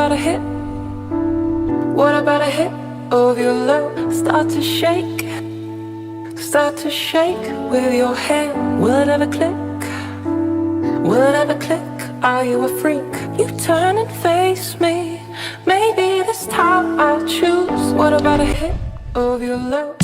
about a hit? What about a hit of your love? Start to shake with your hand. Will it ever click? Will it ever click? Are you a freak? You turn and face me. Maybe this time I'll choose. What about a hit of your love?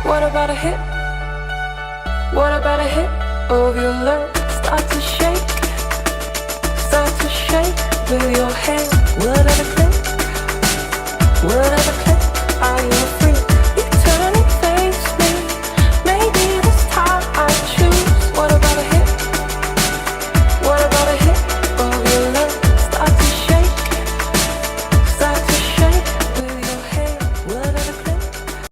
What about a hit? What about a hit of your love? Start to shake with your hand. Will it ever click? Will it ever click? Are you afraid?